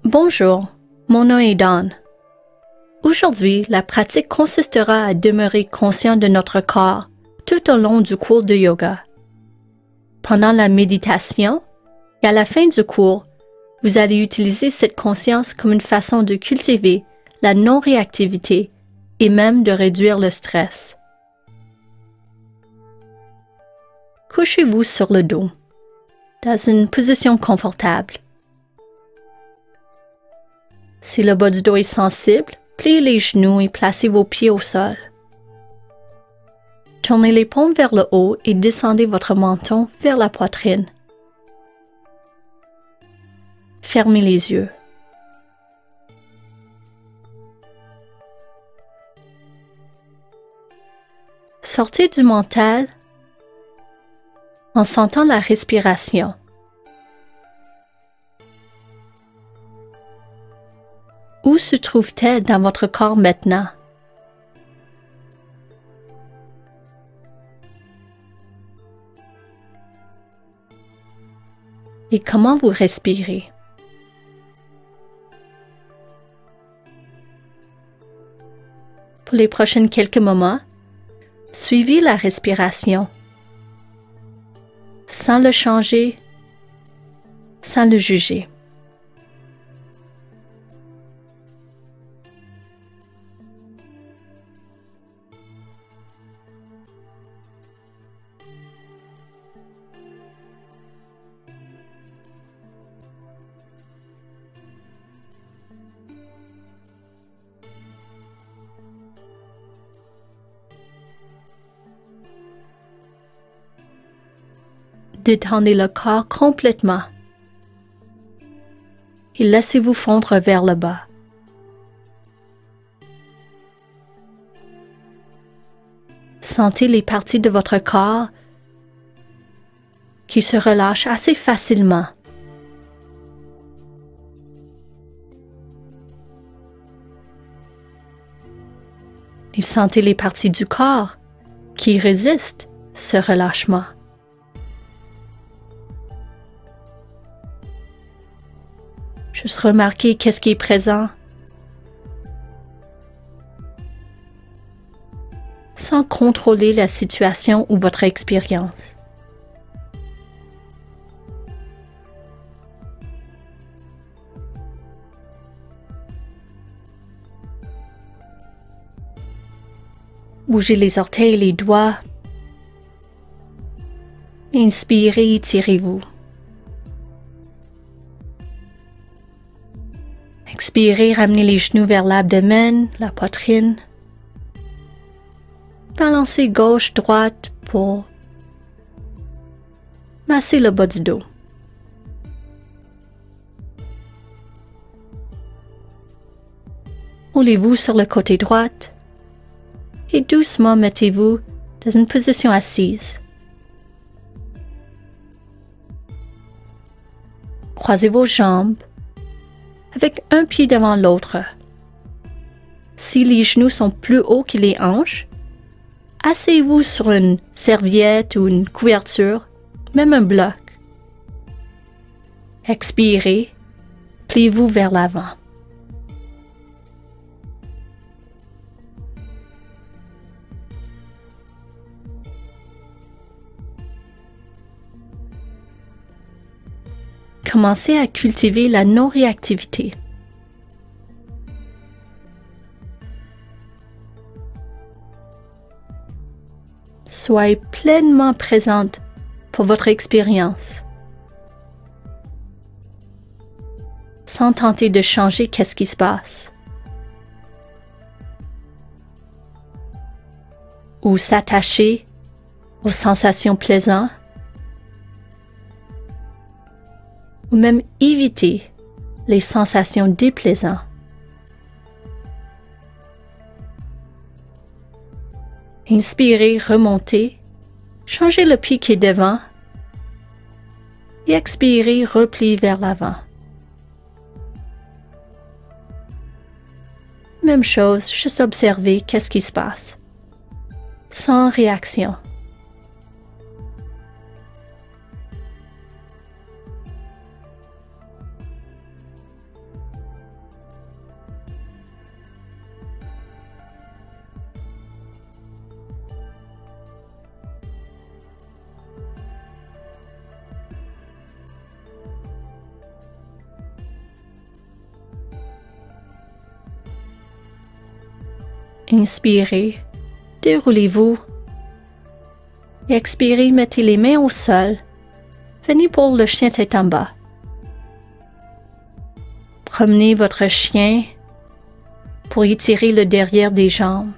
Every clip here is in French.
Bonjour, mon nom est Dawn. Aujourd'hui, la pratique consistera à demeurer conscient de notre corps tout au long du cours de yoga. Pendant la méditation et à la fin du cours, vous allez utiliser cette conscience comme une façon de cultiver la non-réactivité et même de réduire le stress. Couchez-vous sur le dos, dans une position confortable. Si le bas du dos est sensible, pliez les genoux et placez vos pieds au sol. Tournez les paumes vers le haut et descendez votre menton vers la poitrine. Fermez les yeux. Sortez du mental en sentant la respiration. Où se trouve-t-elle dans votre corps maintenant? Et comment vous respirez? Pour les prochains quelques moments, suivez la respiration, sans le changer, sans le juger. Détendez le corps complètement et laissez-vous fondre vers le bas. Sentez les parties de votre corps qui se relâchent assez facilement. Et sentez les parties du corps qui résistent ce relâchement. Juste remarquez qu'est-ce qui est présent, sans contrôler la situation ou votre expérience. Bougez les orteils et les doigts. Inspirez, étirez-vous. Expirez, ramenez les genoux vers l'abdomen, la poitrine. Balancez gauche-droite pour masser le bas du dos. Roulez-vous sur le côté droit et doucement mettez-vous dans une position assise. Croisez vos jambes avec un pied devant l'autre. Si les genoux sont plus hauts que les hanches, asseyez-vous sur une serviette ou une couverture, même un bloc. Expirez, pliez-vous vers l'avant. Commencez à cultiver la non-réactivité. Soyez pleinement présente pour votre expérience, sans tenter de changer qu'est-ce qui se passe, ou s'attacher aux sensations plaisantes, ou même éviter les sensations déplaisantes. Inspirez, remontez, changez le pied qui est devant et expirez, repliez vers l'avant. Même chose, juste observer qu'est-ce qui se passe, sans réaction. Inspirez, déroulez-vous. Expirez, mettez les mains au sol. Venez pour le chien tête en bas. Promenez votre chien pour étirer le derrière des jambes.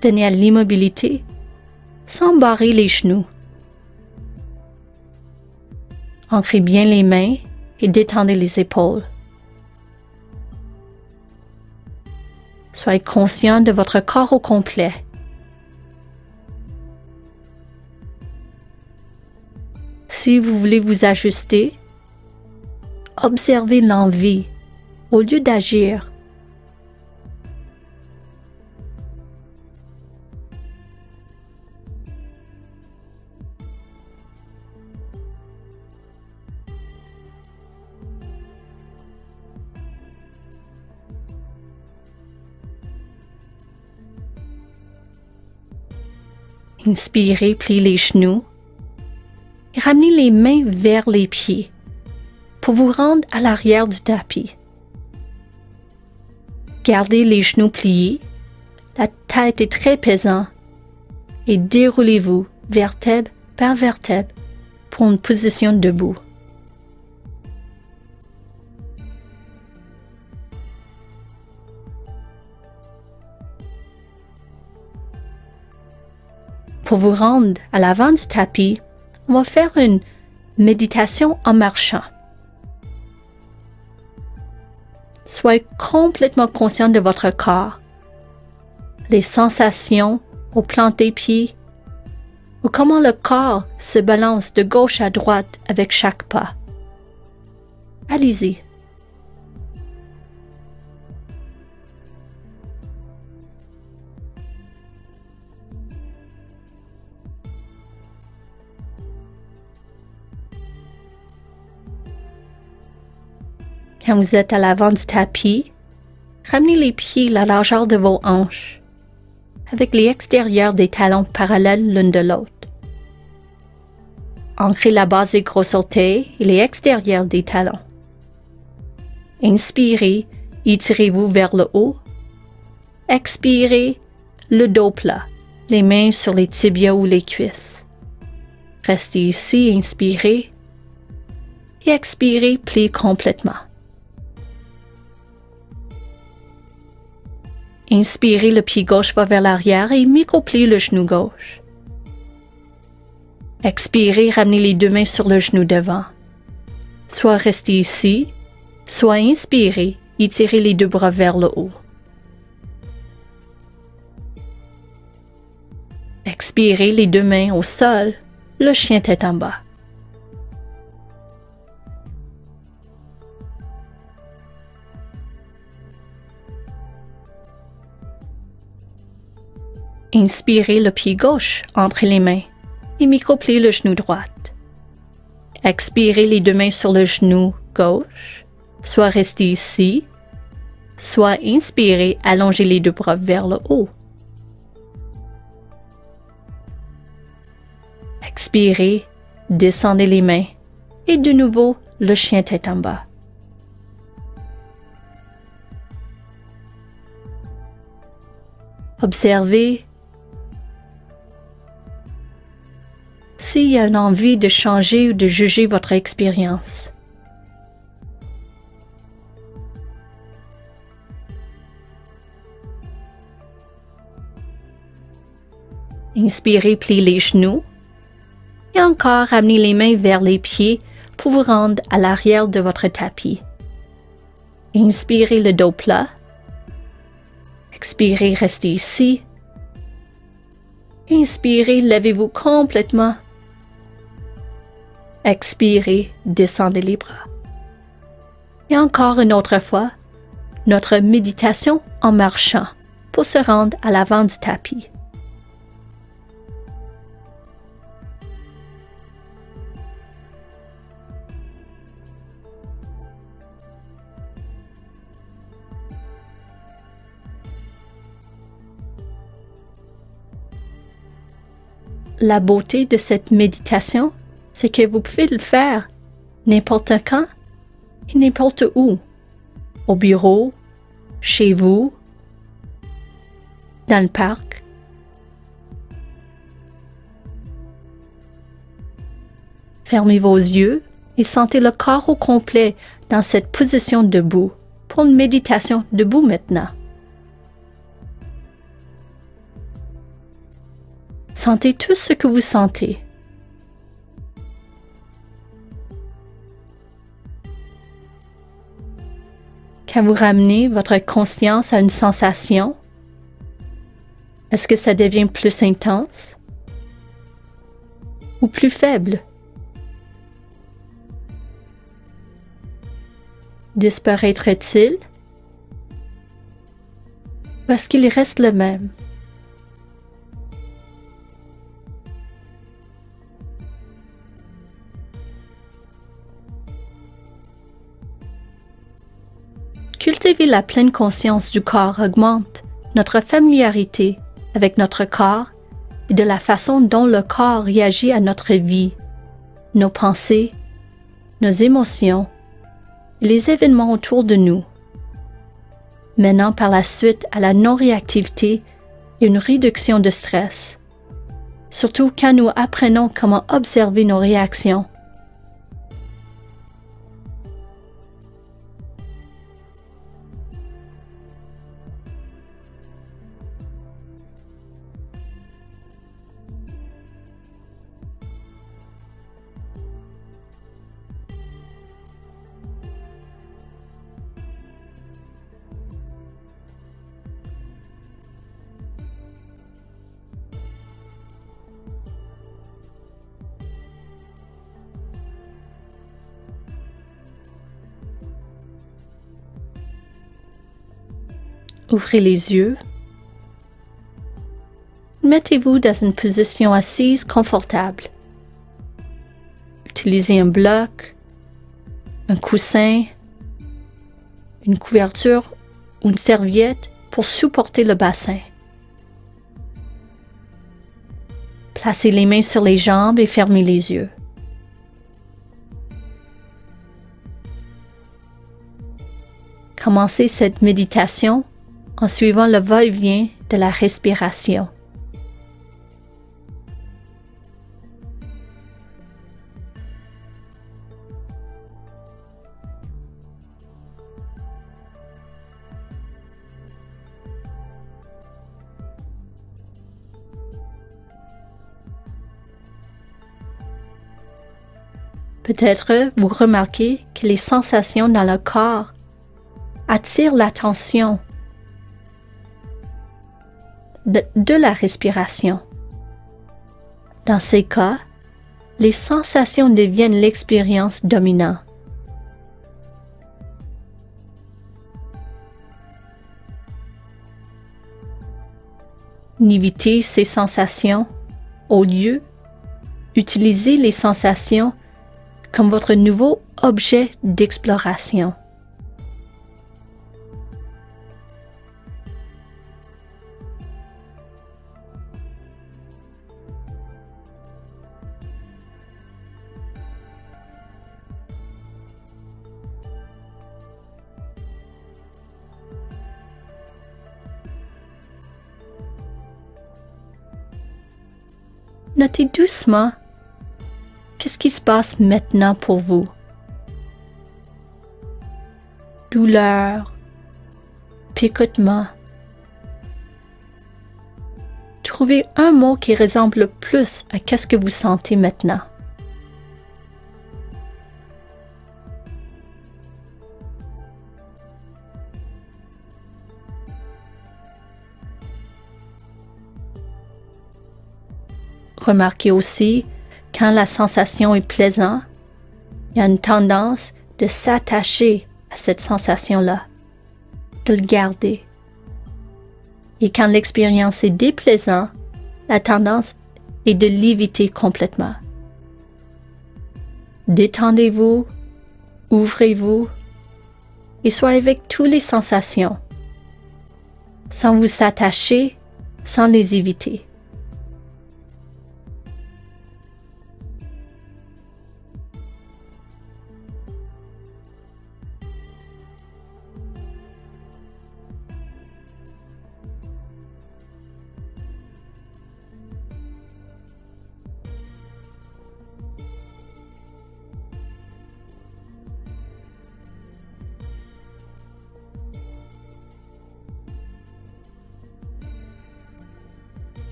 Venez à l'immobilité sans barrer les genoux. Ancrez bien les mains et détendez les épaules. Soyez conscient de votre corps au complet. Si vous voulez vous ajuster, observez l'envie au lieu d'agir. Inspirez, pliez les genoux et ramenez les mains vers les pieds pour vous rendre à l'arrière du tapis. Gardez les genoux pliés, la tête est très pesante et déroulez-vous vertèbre par vertèbre pour une position debout. Pour vous rendre à l'avant du tapis, on va faire une méditation en marchant. Soyez complètement conscient de votre corps, les sensations au plan des pieds, ou comment le corps se balance de gauche à droite avec chaque pas. Allez-y. Quand vous êtes à l'avant du tapis, ramenez les pieds à la largeur de vos hanches, avec les extérieurs des talons parallèles l'un de l'autre. Ancrez la base des gros orteils et les extérieurs des talons. Inspirez, étirez-vous vers le haut. Expirez, le dos plat, les mains sur les tibias ou les cuisses. Restez ici, inspirez et expirez, pliez complètement. Inspirez, le pied gauche va vers l'arrière et micro-pliez le genou gauche. Expirez, ramenez les deux mains sur le genou devant. Soit restez ici, soit inspirez, étirez les deux bras vers le haut. Expirez, les deux mains au sol, le chien tête en bas. Inspirez, le pied gauche entre les mains et micro-pliez le genou droit. Expirez, les deux mains sur le genou gauche, soit restez ici, soit inspirez, allongez les deux bras vers le haut. Expirez, descendez les mains et de nouveau le chien tête en bas. Observez s'il y a une envie de changer ou de juger votre expérience. Inspirez, pliez les genoux et encore ramenez les mains vers les pieds pour vous rendre à l'arrière de votre tapis. Inspirez, le dos plat. Expirez, restez ici. Inspirez, levez-vous complètement. Expirez, descendez les bras. Et encore une autre fois, notre méditation en marchant pour se rendre à l'avant du tapis. La beauté de cette méditation, c'est que vous pouvez le faire n'importe quand et n'importe où. Au bureau, chez vous, dans le parc. Fermez vos yeux et sentez le corps au complet dans cette position debout pour une méditation debout maintenant. Sentez tout ce que vous sentez. Quand vous ramenez votre conscience à une sensation, est-ce que ça devient plus intense ou plus faible? Disparaîtrait-il ou est-ce qu'il reste le même? Cultiver la pleine conscience du corps augmente notre familiarité avec notre corps et de la façon dont le corps réagit à notre vie, nos pensées, nos émotions et les événements autour de nous, menant par la suite à la non-réactivité et une réduction de stress, surtout quand nous apprenons comment observer nos réactions. Ouvrez les yeux. Mettez-vous dans une position assise confortable. Utilisez un bloc, un coussin, une couverture ou une serviette pour supporter le bassin. Placez les mains sur les jambes et fermez les yeux. Commencez cette méditation en suivant le va-et-vient de la respiration. Peut-être vous remarquez que les sensations dans le corps attirent l'attention de la respiration. Dans ces cas, les sensations deviennent l'expérience dominante. N'évitez ces sensations. Au lieu, utilisez les sensations comme votre nouveau objet d'exploration. Notez doucement qu'est-ce qui se passe maintenant pour vous. Douleur, picotement. Trouvez un mot qui ressemble le plus à qu'est-ce que vous sentez maintenant. Remarquez aussi, quand la sensation est plaisante, il y a une tendance de s'attacher à cette sensation-là, de le garder. Et quand l'expérience est déplaisante, la tendance est de l'éviter complètement. Détendez-vous, ouvrez-vous et soyez avec toutes les sensations, sans vous attacher, sans les éviter.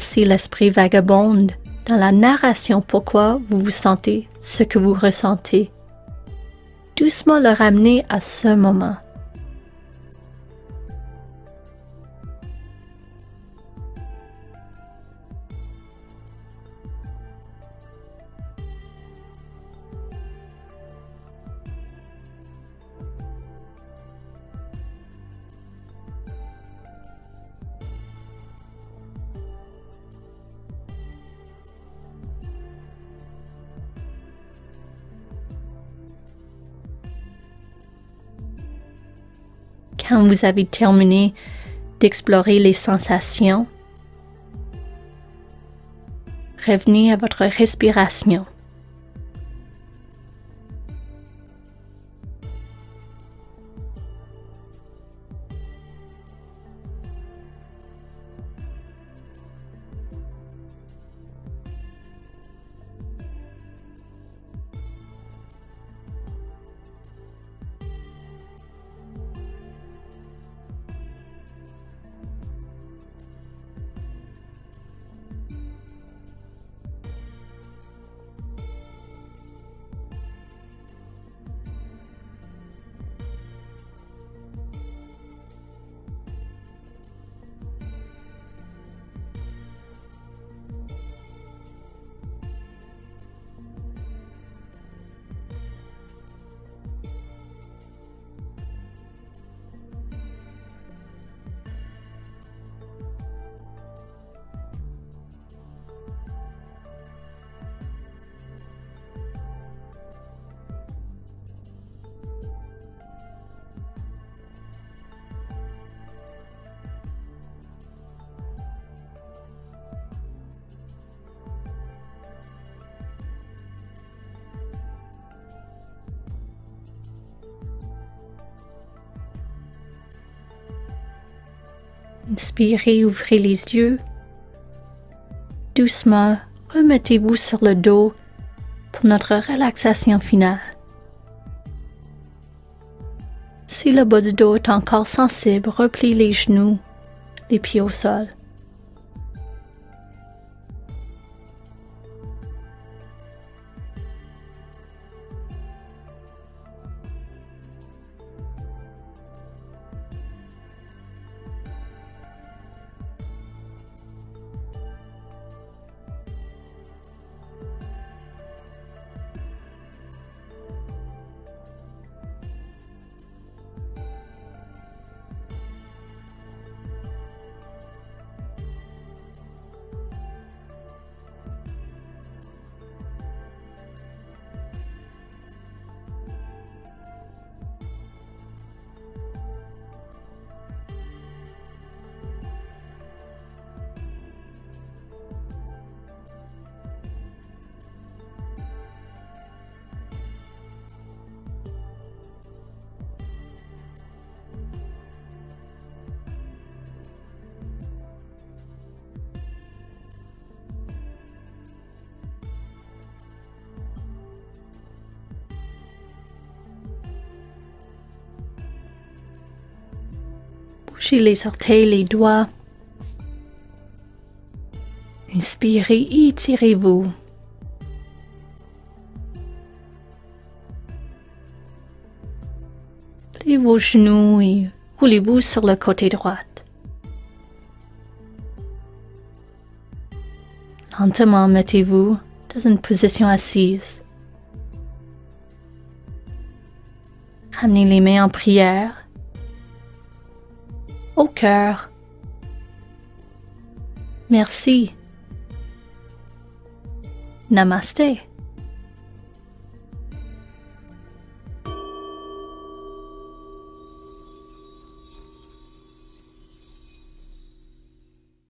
laisser l'esprit vagabonde dans la narration pourquoi vous vous sentez ce que vous ressentez. Doucement le ramener à ce moment. Quand vous avez terminé d'explorer les sensations, revenez à votre respiration. Inspirez, ouvrez les yeux. Doucement, remettez-vous sur le dos pour notre relaxation finale. Si le bas du dos est encore sensible, repliez les genoux, les pieds au sol. Bougez les orteils, les doigts. Inspirez, étirez-vous. Pliez vos genoux et roulez-vous sur le côté droit. Lentement, mettez-vous dans une position assise. Ramenez les mains en prière, au cœur. Merci. Namasté.